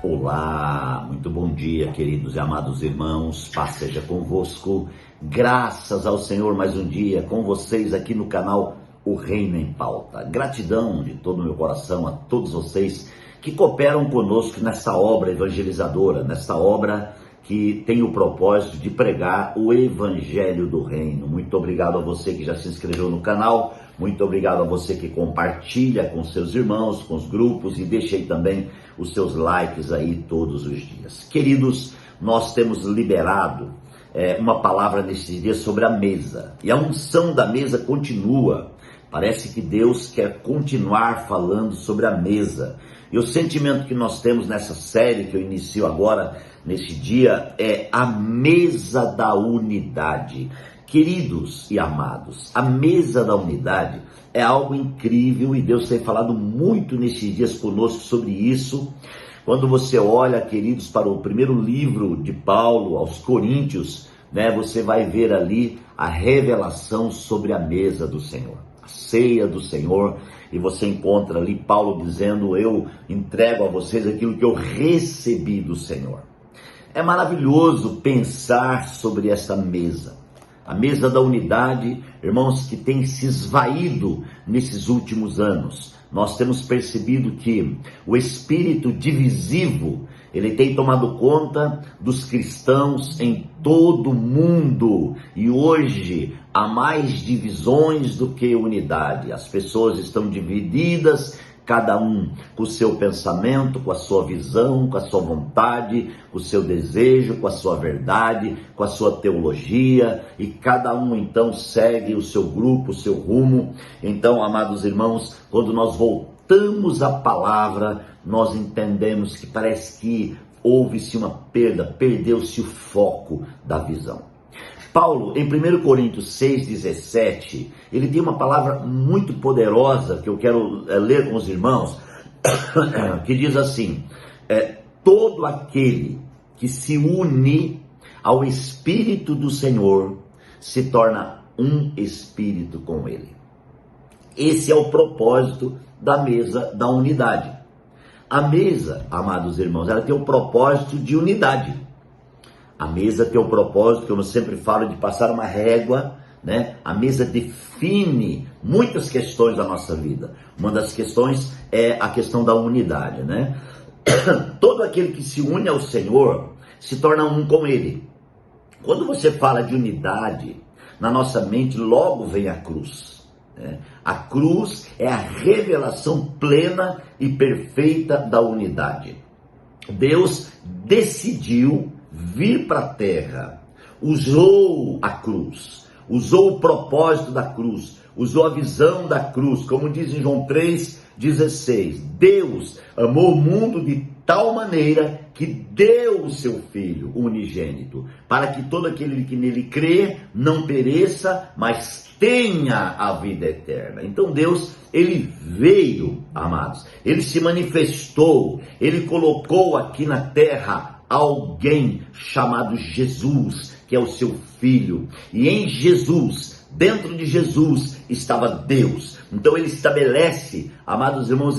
Olá, muito bom dia, queridos e amados irmãos, paz seja convosco, graças ao Senhor mais um dia com vocês aqui no canal O Reino em Pauta. Gratidão de todo o meu coração a todos vocês que cooperam conosco nessa obra evangelizadora, nessa obra que tem o propósito de pregar o Evangelho do Reino. Muito obrigado a você que já se inscreveu no canal, muito obrigado a você que compartilha com seus irmãos, com os grupos e deixa aí também os seus likes aí todos os dias. Queridos, nós temos liberado uma palavra nesses dias sobre a mesa, e a unção da mesa continua. Parece que Deus quer continuar falando sobre a mesa. E o sentimento que nós temos nessa série que eu inicio agora, neste dia, é a mesa da unidade. Queridos e amados, a mesa da unidade é algo incrível e Deus tem falado muito nesses dias conosco sobre isso. Quando você olha, queridos, para o primeiro livro de Paulo aos Coríntios, você vai ver ali a revelação sobre a mesa do Senhor, a ceia do Senhor, e você encontra ali Paulo dizendo: eu entrego a vocês aquilo que eu recebi do Senhor. É maravilhoso pensar sobre essa mesa, a mesa da unidade, irmãos, que tem se esvaído nesses últimos anos. Nós temos percebido que o espírito divisivo, ele tem tomado conta dos cristãos em todo o mundo, e hoje há mais divisões do que unidade. As pessoas estão divididas, cada um com o seu pensamento, com a sua visão, com a sua vontade, com o seu desejo, com a sua verdade, com a sua teologia, e cada um então segue o seu grupo, o seu rumo. Então, amados irmãos, quando nós voltamos à palavra, nós entendemos que parece que houve-se uma perda, perdeu-se o foco da visão. Paulo, em 1 Coríntios 6,17, ele tem uma palavra muito poderosa que eu quero ler com os irmãos, que diz assim: todo aquele que se une ao Espírito do Senhor se torna um Espírito com ele. Esse é o propósito da mesa da unidade. A mesa, amados irmãos, ela tem o propósito de unidade. A mesa tem o propósito, que eu sempre falo, de passar uma régua, A mesa define muitas questões da nossa vida. Uma das questões é a questão da unidade, Todo aquele que se une ao Senhor se torna um com Ele. Quando você fala de unidade, na nossa mente logo vem a cruz. A cruz é a revelação plena e perfeita da unidade. Deus decidiu vir para a terra, usou a cruz, usou o propósito da cruz, usou a visão da cruz, como diz em João 3,16, Deus amou o mundo de tal maneira que deu o seu Filho unigênito, para que todo aquele que nele crê não pereça, mas tenha a vida eterna. Então Deus, ele veio, amados, ele se manifestou, ele colocou aqui na terra alguém chamado Jesus, que é o seu Filho, e em Jesus, dentro de Jesus, estava Deus. Então ele estabelece, amados irmãos,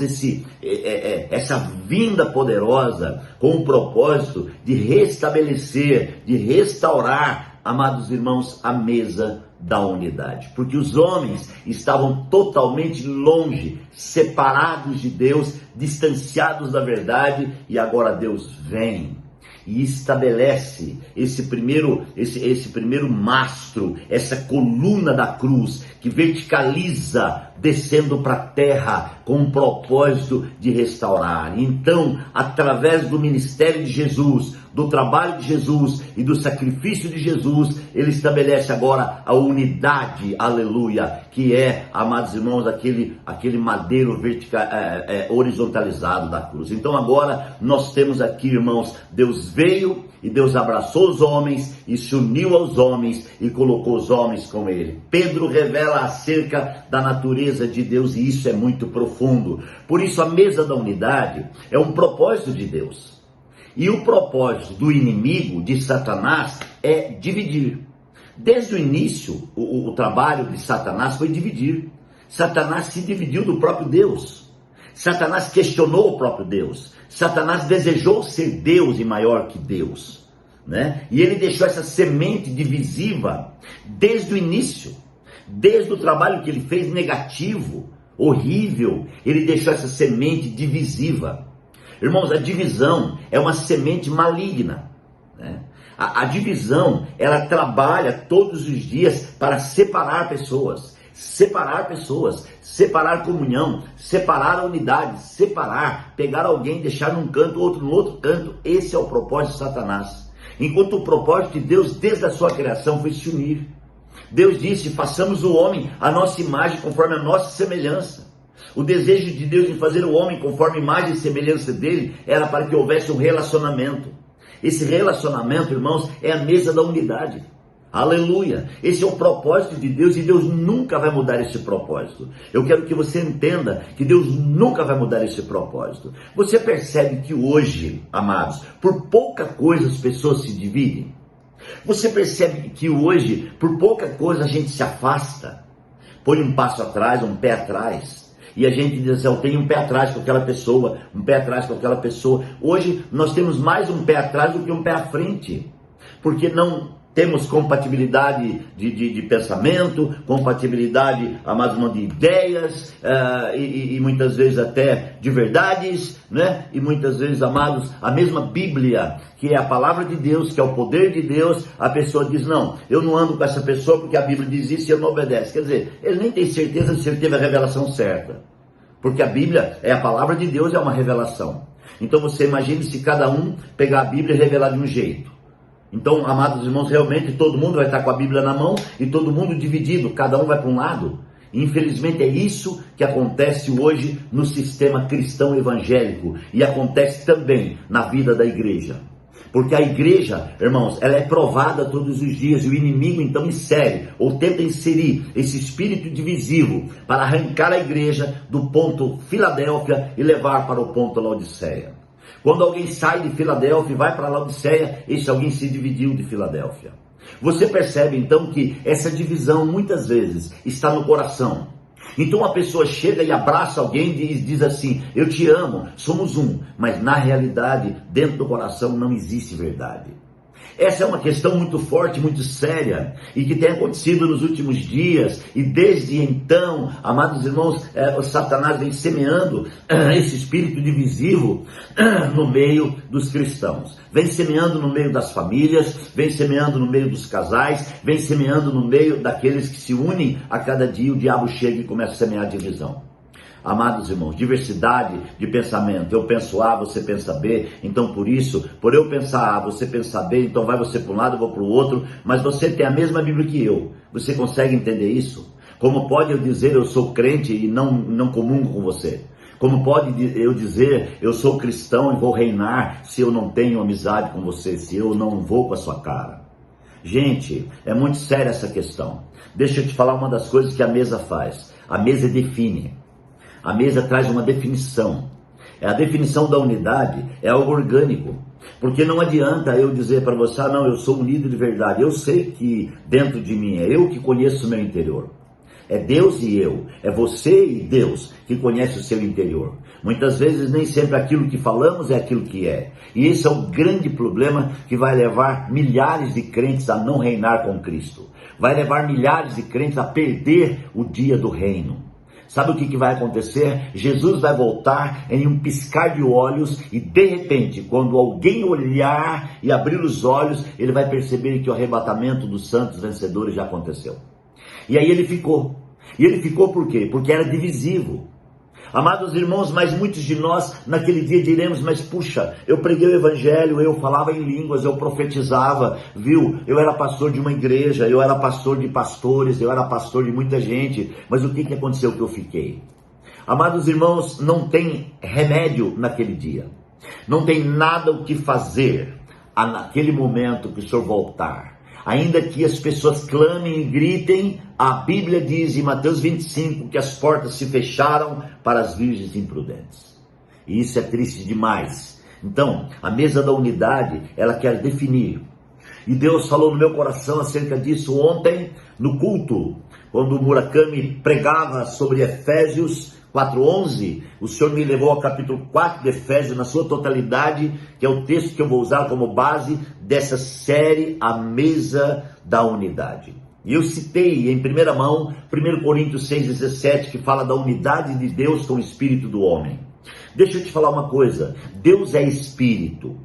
essa vinda poderosa com o propósito de restabelecer, de restaurar, amados irmãos, a mesa da unidade, porque os homens estavam totalmente longe, separados de Deus, distanciados da verdade, e agora Deus vem e estabelece esse primeiro mastro, essa coluna da cruz, que verticaliza, descendo para a terra, com o propósito de restaurar. Então, através do ministério de Jesus, do trabalho de Jesus e do sacrifício de Jesus, ele estabelece agora a unidade, aleluia, que é, amados irmãos, aquele madeiro horizontalizado da cruz. Então agora nós temos aqui, irmãos, Deus veio e Deus abraçou os homens e se uniu aos homens e colocou os homens com ele. Pedro revela acerca da natureza de Deus, e isso é muito profundo. Por isso a mesa da unidade é um propósito de Deus. E o propósito do inimigo, de Satanás, é dividir. Desde o início, o trabalho de Satanás foi dividir. Satanás se dividiu do próprio Deus. Satanás questionou o próprio Deus. Satanás desejou ser Deus e maior que Deus, né? E ele deixou essa semente divisiva desde o início, desde o trabalho que ele fez negativo, horrível. Ele deixou essa semente divisiva. Irmãos, a divisão é uma semente maligna, né? A divisão, ela trabalha todos os dias para separar pessoas, separar comunhão, separar a unidade, pegar alguém, deixar num canto, outro no outro canto. Esse é o propósito de Satanás. Enquanto o propósito de Deus, desde a sua criação, foi se unir. Deus disse: façamos o homem à nossa imagem, conforme a nossa semelhança. O desejo de Deus em fazer o homem conforme a imagem e semelhança dele era para que houvesse um relacionamento. Esse relacionamento, irmãos, é a mesa da unidade. Aleluia! Esse é o propósito de Deus e Deus nunca vai mudar esse propósito. Eu quero que você entenda que Deus nunca vai mudar esse propósito. Você percebe que hoje, amados, por pouca coisa as pessoas se dividem? Você percebe que hoje, por pouca coisa a gente se afasta? Põe um passo atrás, um pé atrás. E a gente diz assim: eu tenho um pé atrás com aquela pessoa, um pé atrás com aquela pessoa. Hoje nós temos mais um pé atrás do que um pé à frente. Porque não temos compatibilidade de pensamento, compatibilidade, amados irmãos, de ideias, e muitas vezes até de verdades, né? E muitas vezes, amados, a mesma Bíblia, que é a palavra de Deus, que é o poder de Deus, a pessoa diz: não, eu não ando com essa pessoa porque a Bíblia diz isso e eu não obedece. Quer dizer, ele nem tem certeza se ele teve a revelação certa, porque a Bíblia é a palavra de Deus, é uma revelação. Então você imagine se cada um pegar a Bíblia e revelar de um jeito. Então, amados irmãos, realmente todo mundo vai estar com a Bíblia na mão e todo mundo dividido, cada um vai para um lado. Infelizmente é isso que acontece hoje no sistema cristão evangélico e acontece também na vida da igreja. Porque a igreja, irmãos, ela é provada todos os dias e o inimigo então insere ou tenta inserir esse espírito divisivo para arrancar a igreja do ponto Filadélfia e levar para o ponto Laodiceia. Quando alguém sai de Filadélfia e vai para Laodiceia, esse alguém se dividiu de Filadélfia. Você percebe então que essa divisão muitas vezes está no coração. Então a pessoa chega e abraça alguém e diz assim: eu te amo, somos um. Mas na realidade, dentro do coração não existe verdade. Essa é uma questão muito forte, muito séria, e que tem acontecido nos últimos dias, e desde então, amados irmãos, o Satanás vem semeando esse espírito divisivo no meio dos cristãos, vem semeando no meio das famílias, vem semeando no meio dos casais, vem semeando no meio daqueles que se unem. A cada dia o diabo chega e começa a semear divisão. Amados irmãos, diversidade de pensamento. Eu penso A, você pensa B, então por isso, por eu pensar A, você pensa B, então vai você para um lado, eu vou para o outro, mas você tem a mesma Bíblia que eu. Você consegue entender isso? Como pode eu dizer eu sou crente e não comungo com você? Como pode eu dizer eu sou cristão e vou reinar se eu não tenho amizade com você, se eu não vou com a sua cara? Gente, é muito séria essa questão. Deixa eu te falar uma das coisas que a mesa faz. A mesa define. A mesa traz uma definição. A definição da unidade é algo orgânico. Porque não adianta eu dizer para você: ah, não, eu sou um líder de verdade. Eu sei que dentro de mim é eu que conheço o meu interior. É Deus e eu. É você e Deus que conhece o seu interior. Muitas vezes nem sempre aquilo que falamos é aquilo que é. E esse é o grande problema que vai levar milhares de crentes a não reinar com Cristo. Vai levar milhares de crentes a perder o dia do reino. Sabe o que vai acontecer? Jesus vai voltar em um piscar de olhos e de repente, quando alguém olhar e abrir os olhos, ele vai perceber que o arrebatamento dos santos vencedores já aconteceu. E aí ele ficou. E ele ficou por quê? Porque era divisivo. Amados irmãos, mas muitos de nós naquele dia diremos: mas puxa, eu preguei o evangelho, eu falava em línguas, eu profetizava, viu? Eu era pastor de uma igreja, eu era pastor de pastores, eu era pastor de muita gente, mas o que aconteceu que eu fiquei? Amados irmãos, não tem remédio naquele dia, não tem nada o que fazer naquele momento que o Senhor voltar. Ainda que as pessoas clamem e gritem, a Bíblia diz em Mateus 25 que as portas se fecharam para as virgens imprudentes. E isso é triste demais. Então, a mesa da unidade, ela quer definir. E Deus falou no meu coração acerca disso ontem, no culto, quando o Murakami pregava sobre Efésios, 4:11, o Senhor me levou ao capítulo 4 de Efésios na sua totalidade, que é o texto que eu vou usar como base dessa série, A Mesa da Unidade. E eu citei em primeira mão 1 Coríntios 6,17, que fala da unidade de Deus com o espírito do homem. Deixa eu te falar uma coisa, Deus é espírito.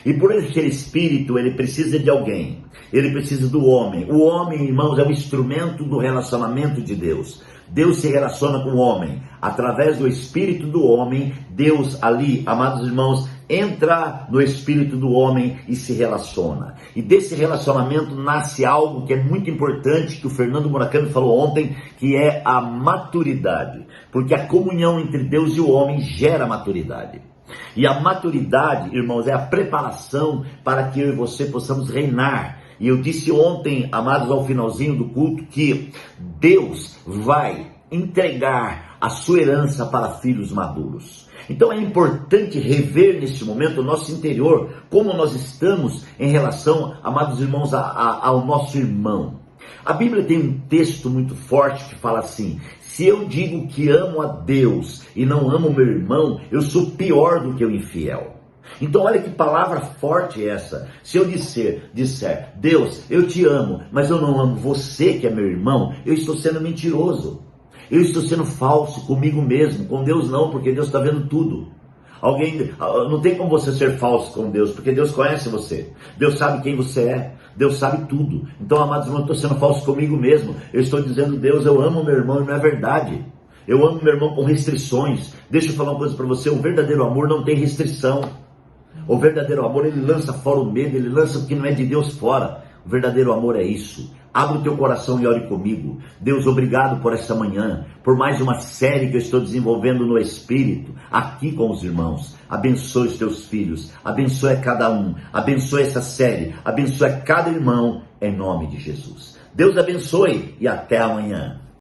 E por ele ser espírito, ele precisa de alguém. Ele precisa do homem. O homem, irmãos, é o instrumento do relacionamento de Deus. Deus se relaciona com o homem. Através do espírito do homem, Deus ali, amados irmãos, entra no espírito do homem e se relaciona. E desse relacionamento nasce algo que é muito importante, que o Fernando Murakami falou ontem, que é a maturidade. Porque a comunhão entre Deus e o homem gera maturidade. E a maturidade, irmãos, é a preparação para que eu e você possamos reinar. E eu disse ontem, amados, ao finalzinho do culto, que Deus vai entregar a sua herança para filhos maduros. Então é importante rever neste momento o nosso interior, como nós estamos em relação, amados irmãos, ao nosso irmão. A Bíblia tem um texto muito forte que fala assim: se eu digo que amo a Deus e não amo meu irmão, eu sou pior do que o infiel. Então olha que palavra forte é essa. Se eu disser, Deus, eu te amo, mas eu não amo você que é meu irmão, eu estou sendo mentiroso. Eu estou sendo falso comigo mesmo, com Deus não, porque Deus está vendo tudo. Não tem como você ser falso com Deus, porque Deus conhece você. Deus sabe quem você é. Deus sabe tudo. Então, amados irmãos, eu estou sendo falso comigo mesmo. Eu estou dizendo, Deus, eu amo meu irmão, e não é verdade. Eu amo meu irmão com restrições. Deixa eu falar uma coisa para você, o verdadeiro amor não tem restrição. O verdadeiro amor, ele lança fora o medo, ele lança o que não é de Deus fora. O verdadeiro amor é isso. Abra o teu coração e ore comigo. Deus, obrigado por esta manhã, por mais uma série que eu estou desenvolvendo no Espírito, aqui com os irmãos. Abençoe os teus filhos, abençoe cada um, abençoe essa série, abençoe cada irmão, em nome de Jesus. Deus abençoe e até amanhã.